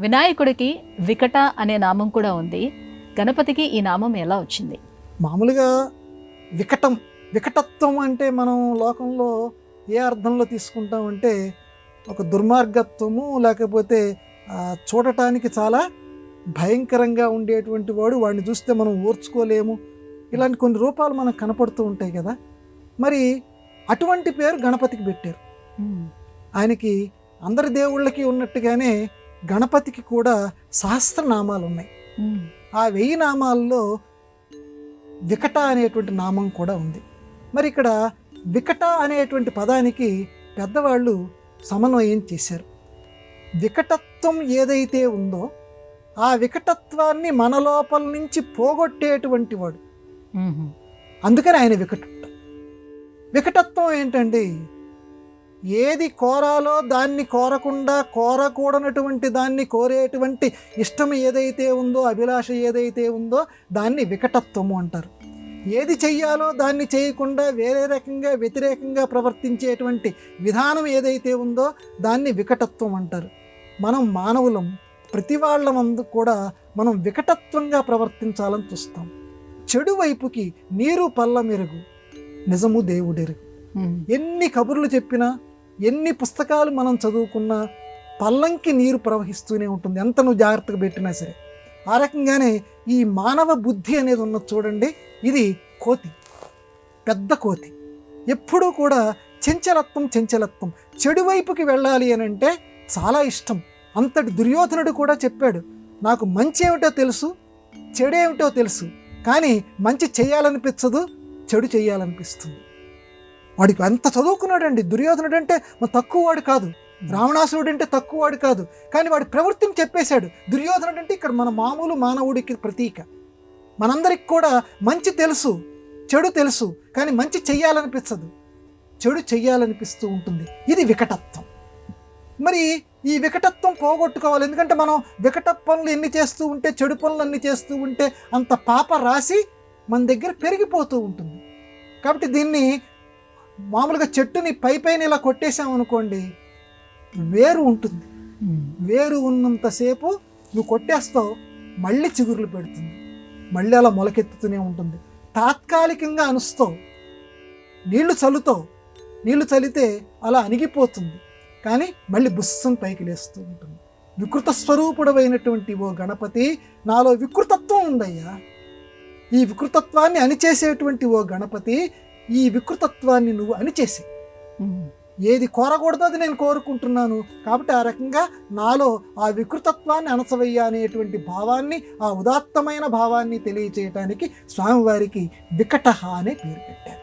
వినాయకుడికి వికట అనే నామం కూడా ఉంది. గణపతికి ఈ నామం ఎలా వచ్చింది? మామూలుగా వికటత్వం అంటే మనం లోకంలో ఏ అర్థంలో తీసుకుంటామంటే ఒక దుర్మార్గత్వము, లేకపోతే చూడటానికి చాలా భయంకరంగా ఉండేటువంటి వాడు, వాడిని చూస్తే మనం ఓర్చుకోలేము, ఇలాంటి కొన్ని రూపాలు మనకు కనపడుతూ ఉంటాయి కదా. మరి అటువంటి పేరు గణపతికి పెట్టారు. ఆయనకి అందరి దేవుళ్ళకి ఉన్నట్టుగానే గణపతికి కూడా సహస్రనామాలు ఉన్నాయి. ఆ 1000 నామాల్లో వికట అనేటువంటి నామం కూడా ఉంది. మరి ఇక్కడ వికట అనేటువంటి పదానికి పెద్దవాళ్ళు సమన్వయం చేశారు. వికటత్వం ఏదైతే ఉందో ఆ వికటత్వాన్ని మన లోపల నుంచి పోగొట్టేటువంటి వాడు, అందుకని ఆయన వికటుడు. వికటత్వం ఏంటండి? ఏది కోరాలో దాన్ని కోరకుండా, కోరకూడనటువంటి దాన్ని కోరేటువంటి ఇష్టం ఏదైతే ఉందో, అభిలాష ఏదైతే ఉందో దాన్ని వికటత్వము అంటారు. ఏది చెయ్యాలో దాన్ని చేయకుండా వేరే రకంగా వ్యతిరేకంగా ప్రవర్తించేటువంటి విధానం ఏదైతే ఉందో దాన్ని వికటత్వం అంటారు. మనం మానవులం, ప్రతి వాళ్ళమందు కూడా మనం వికటత్వంగా ప్రవర్తించాలని చూస్తాం. చెడు వైపుకి నీరు పల్ల మెరుగు, నిజము దేవుడెరుగు. ఎన్ని కబుర్లు చెప్పినా, ఎన్ని పుస్తకాలు మనం చదువుకున్నా పల్లంకి నీరు ప్రవహిస్తూనే ఉంటుంది, ఎంత నువ్వు జాగ్రత్తగా పెట్టినా సరే. ఆ రకంగానే ఈ మానవ బుద్ధి అనేది ఉన్నది చూడండి, ఇది కోతి, పెద్ద కోతి. ఎప్పుడూ కూడా చంచలత్వం. చెడు వైపుకి వెళ్ళాలి అని అంటే చాలా ఇష్టం. అంతటి దుర్యోధనుడు కూడా చెప్పాడు, నాకు మంచి ఏమిటో తెలుసు, చెడేమిటో తెలుసు, కానీ మంచి చేయాలనిపించదు, చెడు చేయాలనిపిస్తుంది. వాడికి అంత చదువుకున్నాడండి. దుర్యోధనుడు అంటే తక్కువ వాడు కాదు, రావణాసురుడు అంటే తక్కువ వాడు కాదు, కానీ వాడి ప్రవృత్తిని చెప్పేశాడు. దుర్యోధనుడు అంటే ఇక్కడ మన మామూలు మానవుడికి ప్రతీక. మనందరికి కూడా మంచి తెలుసు, చెడు తెలుసు, కానీ మంచి చెయ్యాలనిపించదు, చెడు చెయ్యాలనిపిస్తూ ఉంటుంది. ఇది వికటత్వం. మరి ఈ వికటత్వం పోగొట్టుకోవాలి. ఎందుకంటే మనం వికట పనులు ఎన్ని చేస్తూ ఉంటే, చెడు పనులు అన్ని చేస్తూ ఉంటే అంత పాప రాశి మన దగ్గర పెరిగిపోతూ ఉంటుంది. కాబట్టి దీన్ని మామూలుగా చెట్టుని పైన ఇలా కొట్టేసామనుకోండి, వేరు ఉంటుంది. వేరు ఉన్నంతసేపు నువ్వు కొట్టేస్తావు, మళ్ళీ చిగురులు పెడుతుంది, మళ్ళీ అలా మొలకెత్తుతూనే ఉంటుంది. తాత్కాలికంగా అనుస్తావు, నీళ్లు చల్లుతావు, నీళ్లు చల్లితే అలా అణిగిపోతుంది, కానీ మళ్ళీ బుస్సం పైకి లేస్తూ ఉంటుంది. వికృత స్వరూపుడమైనటువంటి ఓ గణపతి, నాలో వికృతత్వం ఉందయ్యా, ఈ వికృతత్వాన్ని అణిచేసేటువంటి ఓ గణపతి, ఈ వికృతత్వాన్ని నువ్వు అణిచేసి, ఏది కోరకూడదో అది నేను కోరుకుంటున్నాను, కాబట్టి ఆ రకంగా నాలో ఆ వికృతత్వాన్ని అణచవయ్యా అనేటువంటి భావాన్ని, ఆ ఉదాత్తమైన భావాన్ని తెలియచేయటానికి స్వామివారికి వికటహ అనే పేరు పెట్టారు.